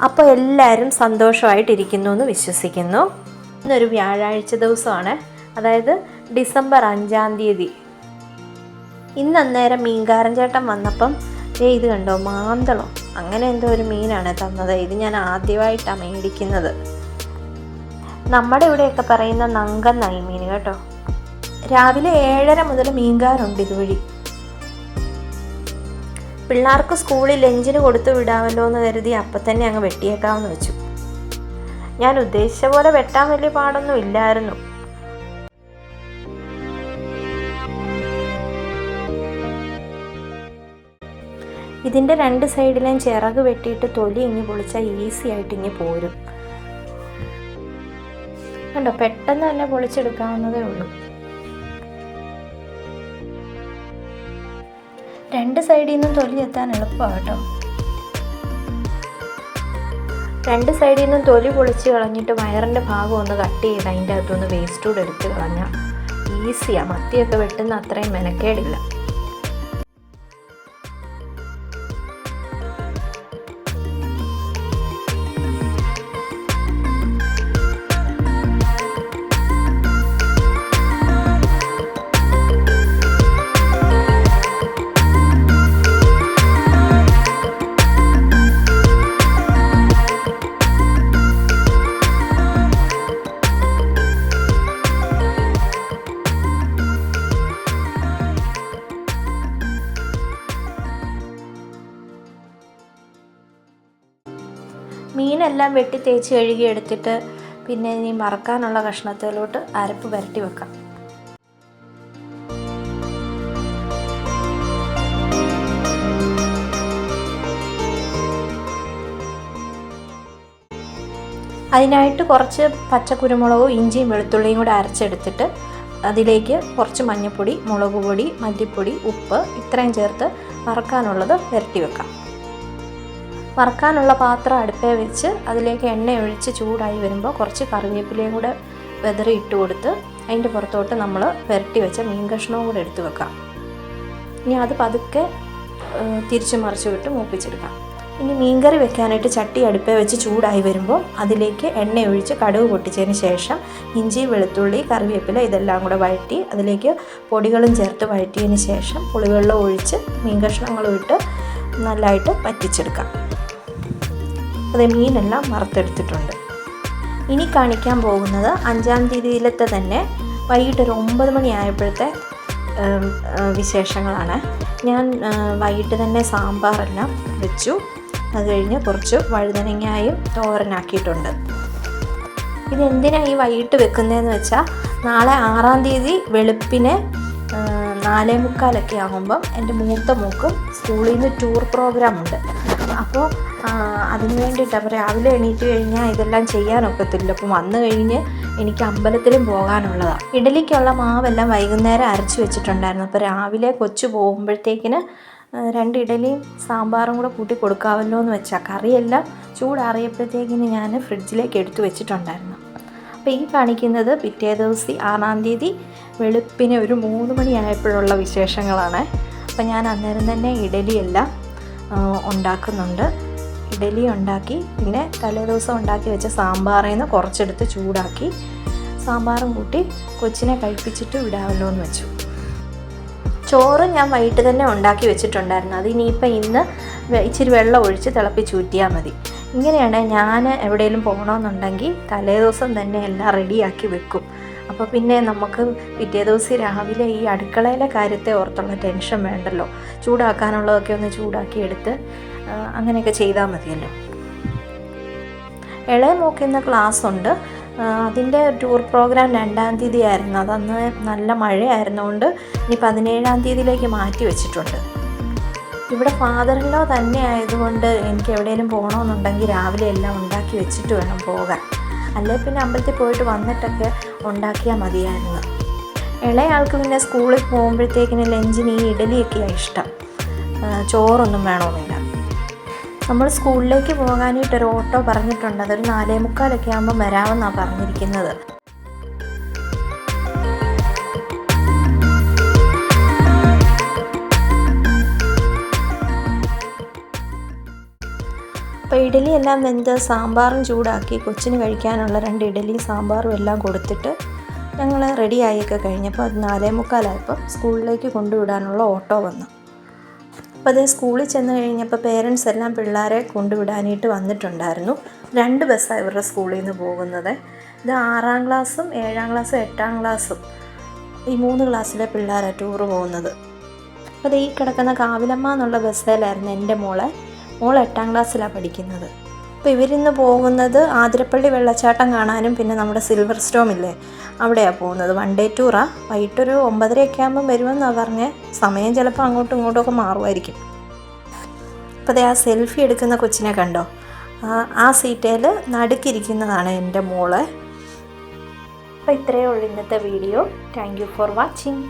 അപ്പോൾ എല്ലാവരും സന്തോഷമായിട്ടിരിക്കുന്നു എന്ന് വിശ്വസിക്കുന്നു. ഇന്നൊരു വ്യാഴാഴ്ച ദിവസമാണ്, അതായത് ഡിസംബർ 5-ാം തീയതി. ഇന്ന് അന്നേരം മീൻകാരൻ ചേട്ടൻ വന്നപ്പം ഇത് കണ്ടോ, മാന്തളോ അങ്ങനെ എന്തോ ഒരു മീനാണ് തന്നത്. ഇത് ഞാൻ ആദ്യമായിട്ടാണ് മേടിക്കുന്നത്. നമ്മുടെ ഇവിടെയൊക്കെ പറയുന്ന നങ്കൻ മീൻ കേട്ടോ. രാവിലെ 7:30 മുതൽ മീൻകാരുണ്ട് ഇതുവഴി. പിള്ളേർക്ക് സ്കൂളിൽ ലഞ്ചിന് കൊടുത്തു വിടാമല്ലോ എന്ന് കരുതി അപ്പം തന്നെ അങ്ങ് വെട്ടിയേക്കാമെന്ന് വെച്ചു. ഞാൻ ഉദ്ദേശിച്ച പോലെ വെട്ടാൻ വലിയ പാടൊന്നും ഇല്ലായിരുന്നു. ഇതിൻ്റെ 2 സൈഡിലേയും ചിറക് വെട്ടിയിട്ട് തൊലി ഇങ്ങി പൊളിച്ചാൽ ഈസി ആയിട്ട് ഇങ്ങി പോരും കണ്ടോ. പെട്ടെന്ന് തന്നെ പൊളിച്ചെടുക്കാവുന്നതേ ഉള്ളൂ. 2 സൈഡിൽ നിന്നും തൊലി എത്താൻ എളുപ്പമാണ് കേട്ടോ. 2 സൈഡിൽ നിന്നും തൊലി പൊളിച്ച് കളഞ്ഞിട്ട് വയറിൻ്റെ ഭാഗം ഒന്ന് കട്ട് ചെയ്ത് അതിൻ്റെ അകത്തൊന്ന് വേസ്റ്റ് കൂടെ എടുത്ത് കളഞ്ഞാൽ ഈസിയാണ്. മത്തിയൊക്കെ വെട്ടുന്ന അത്രയും മെനക്കേടില്ല. മീനെല്ലാം വെട്ടി തേച്ച് കഴുകി എടുത്തിട്ട് പിന്നെ ഇനി മറക്കാനുള്ള കഷ്ണത്തിലോട്ട് അരപ്പ് പുരട്ടി വെക്കാം. അതിനായിട്ട് കുറച്ച് പച്ചക്കുരുമുളകും ഇഞ്ചിയും വെളുത്തുള്ളിയും കൂടെ അരച്ചെടുത്തിട്ട് അതിലേക്ക് കുറച്ച് മഞ്ഞൾപ്പൊടി, മുളക് പൊടി, മല്ലിപ്പൊടി, ഉപ്പ് ഇത്രയും ചേർത്ത് വറക്കാനുള്ളത് പുരട്ടി വെക്കാം. വറക്കാനുള്ള പാത്രം അടുപ്പേ വെച്ച് അതിലേക്ക് എണ്ണ ഒഴിച്ച് ചൂടായി വരുമ്പോൾ കുറച്ച് കറിവേപ്പിലയും കൂടെ വെതറി ഇട്ട് കൊടുത്ത് അതിൻ്റെ പുറത്തോട്ട് നമ്മൾ പുരട്ടി വെച്ച മീൻ കഷ്ണവും കൂടെ എടുത്ത് വെക്കാം. ഇനി അത് പതുക്കെ തിരിച്ചു മറിച്ച് വിട്ട് മൂപ്പിച്ചെടുക്കാം. ഇനി മീൻകറി വെക്കാനായിട്ട് ചട്ടി അടുപ്പേ വെച്ച് ചൂടായി വരുമ്പോൾ അതിലേക്ക് എണ്ണ ഒഴിച്ച് കടുക് പൊട്ടിച്ചതിന് ശേഷം ഇഞ്ചി, വെളുത്തുള്ളി, കറിവേപ്പില ഇതെല്ലാം കൂടെ വഴറ്റി അതിലേക്ക് പൊടികളും ചേർത്ത് വഴറ്റിയതിന് ശേഷം പുളിവെള്ളം ഒഴിച്ച് മീൻ കഷ്ണങ്ങളും ഇട്ട് നല്ലതായിട്ട് വറ്റിച്ചെടുക്കാം. അത് മീനെല്ലാം വറുത്തെടുത്തിട്ടുണ്ട്. ഇനി കാണിക്കാൻ പോകുന്നത് 5-ാം തീയതിയിലത്തെ തന്നെ വൈകിട്ട് ഒരു 9 മണി ആയപ്പോഴത്തെ വിശേഷങ്ങളാണ്. ഞാൻ വൈകിട്ട് തന്നെ സാമ്പാറെല്ലാം വെച്ചു. അത് കഴിഞ്ഞ് കുറച്ച് വഴുതനങ്ങായും തോരനാക്കിയിട്ടുണ്ട്. ഇതെന്തിനാണ് ഈ വൈകിട്ട് വെക്കുന്നതെന്ന് വെച്ചാൽ നാളെ 6-ാം തീയതി വെളുപ്പിനെ 4:45 ആകുമ്പം എൻ്റെ മൂത്ത മോക്കും സ്കൂളിൽ നിന്ന് ടൂർ പ്രോഗ്രാം ഉണ്ട്. അപ്പോൾ അതിന് വേണ്ടിയിട്ട് അപ്പോൾ രാവിലെ എണീറ്റ് കഴിഞ്ഞാൽ ഇതെല്ലാം ചെയ്യാനൊക്കത്തില്ല. അപ്പോൾ വന്നു കഴിഞ്ഞ് എനിക്ക് അമ്പലത്തിലും പോകാനുള്ളതാണ്. ഇഡലിക്കുള്ള മാവെല്ലാം വൈകുന്നേരം അരച്ച് വെച്ചിട്ടുണ്ടായിരുന്നു. അപ്പോൾ രാവിലെ കൊച്ചു പോകുമ്പോഴത്തേക്കിന് 2 ഇഡലിയും സാമ്പാറും കൂടെ കൂട്ടി കൊടുക്കാമല്ലോ എന്ന് വെച്ചാൽ കറിയെല്ലാം ചൂടാറിയപ്പോഴത്തേക്കിന് ഞാൻ ഫ്രിഡ്ജിലേക്ക് എടുത്തു വെച്ചിട്ടുണ്ടായിരുന്നു. അപ്പോൾ ഈ കാണിക്കുന്നത് പിറ്റേ ദിവസം 6-ാം തീയതി വെളുപ്പിനെ ഒരു 3 മണി ആയപ്പോഴുള്ള വിശേഷങ്ങളാണ്. അപ്പോൾ ഞാൻ അന്നേരം തന്നെ ഇഡലിയെല്ലാം ഉണ്ടാക്കുന്നുണ്ട്. ഇഡലി ഉണ്ടാക്കി പിന്നെ തലേദിവസം ഉണ്ടാക്കി വെച്ച സാമ്പാറിൽ നിന്ന് കുറച്ചെടുത്ത് ചൂടാക്കി സാമ്പാറും കൂട്ടി കൊച്ചിനെ കഴിപ്പിച്ചിട്ട് വിടാമല്ലോ എന്ന് വെച്ചു. ചോറ് ഞാൻ വൈകിട്ട് തന്നെ ഉണ്ടാക്കി വെച്ചിട്ടുണ്ടായിരുന്നു. അത് ഇനിയിപ്പോൾ ഇന്ന് ഇച്ചിരി വെള്ളം ഒഴിച്ച് തിളപ്പിച്ചൂറ്റിയാൽ മതി. ഇങ്ങനെയാണ് ഞാൻ എവിടെയെങ്കിലും പോകണമെന്നുണ്ടെങ്കിൽ തലേദിവസം തന്നെ എല്ലാം റെഡിയാക്കി വെക്കും. അപ്പോൾ പിന്നെ നമുക്ക് പിറ്റേ ദിവസം രാവിലെ ഈ അടുക്കളയിലെ കാര്യത്തെ ഓർത്തുള്ള ടെൻഷൻ വേണ്ടല്ലോ. ചൂടാക്കാനുള്ളതൊക്കെ ഒന്ന് ചൂടാക്കി എടുത്ത് അങ്ങനെയൊക്കെ ചെയ്താൽ മതിയല്ലോ. ഇളയ മോക്ക് ഇന്ന് ക്ലാസ് ഉണ്ട്. അതിൻ്റെ ടൂർ പ്രോഗ്രാം 2-ാം തീയതി ആയിരുന്നു. അതന്ന് നല്ല മഴയായിരുന്നുകൊണ്ട് ഇനി 17-ാം തീയതിയിലേക്ക് മാറ്റി വെച്ചിട്ടുണ്ട്. ഇവിടെ ഫാദറിലോ തന്നെ ആയതുകൊണ്ട് എനിക്ക് എവിടെയെങ്കിലും പോകണമെന്നുണ്ടെങ്കിൽ രാവിലെ എല്ലാം ഉണ്ടാക്കി വെച്ചിട്ട് വേണം പോകാൻ. അല്ലെ പിന്നെ അമ്പലത്തിൽ പോയിട്ട് വന്നിട്ടൊക്കെ ഉണ്ടാക്കിയാൽ മതിയായിരുന്നു. ഇളയാൾക്ക് പിന്നെ സ്കൂളിൽ പോകുമ്പോഴത്തേക്കിന് ലഞ്ചിന് ഈ ഇഡലിയൊക്കെയാണ് ഇഷ്ടം. ചോറൊന്നും വേണമെന്നില്ല. നമ്മൾ സ്കൂളിലേക്ക് പോകാനായിട്ടൊരു ഓട്ടോ പറഞ്ഞിട്ടുണ്ട്. അതൊരു 4:45 ആകുമ്പോൾ വരാമെന്നാണ് പറഞ്ഞിരിക്കുന്നത്. അപ്പോൾ ഇഡലി എല്ലാം വെന്ത് സാമ്പാറും ചൂടാക്കി കൊച്ചിന് കഴിക്കാനുള്ള 2 ഇഡലി സാമ്പാറും എല്ലാം കൊടുത്തിട്ട് ഞങ്ങൾ റെഡിയായൊക്കെ കഴിഞ്ഞപ്പോൾ അത് 4:45 സ്കൂളിലേക്ക് കൊണ്ടുവിടാനുള്ള ഓട്ടോ വന്നു. അപ്പോൾ അതേ സ്കൂളിൽ ചെന്ന് കഴിഞ്ഞപ്പോൾ പേരൻസ് എല്ലാം പിള്ളേരെ കൊണ്ടുവിടാനായിട്ട് വന്നിട്ടുണ്ടായിരുന്നു. 2 ബസ്സാണ് ഇവരുടെ സ്കൂളിൽ നിന്ന് പോകുന്നത്. ഇത് 6ാം ക്ലാസ്സും 7ാം ക്ലാസ്സും 8ാം ക്ലാസ്സും ഈ 3 ക്ലാസ്സിലെ പിള്ളേരാണ് ടൂറ് പോകുന്നത്. അപ്പോൾ ഈ കിടക്കുന്ന കാവിലമ്മ എന്നുള്ള ബസ്സിലായിരുന്നു എൻ്റെ മോൾ 8ാം ക്ലാസ്സിലാണ് പഠിക്കുന്നത്. അപ്പോൾ ഇവരിന്ന് പോകുന്നത് ആതിരപ്പള്ളി വെള്ളച്ചാട്ടം കാണാനും പിന്നെ നമ്മുടെ സിൽവർ സ്റ്റോമില്ലേ അവിടെയാണ് പോകുന്നത്. 1 ഡേ ടൂറാണ്. വൈകിട്ടൊരു 9:30 ആകുമ്പം വരുമെന്നാണ് പറഞ്ഞത്. സമയം ചിലപ്പോൾ അങ്ങോട്ടും ഇങ്ങോട്ടുമൊക്കെ മാറുമായിരിക്കും. അപ്പോൾ ആ സെൽഫി എടുക്കുന്ന കൊച്ചിനെ കണ്ടോ? ആ സീറ്റേൽ നടുക്കിരിക്കുന്നതാണ് എൻ്റെ മോള്. അപ്പോൾ ഇത്രയേ ഉള്ളൂ ഇന്നത്തെ video. Thank you for watching.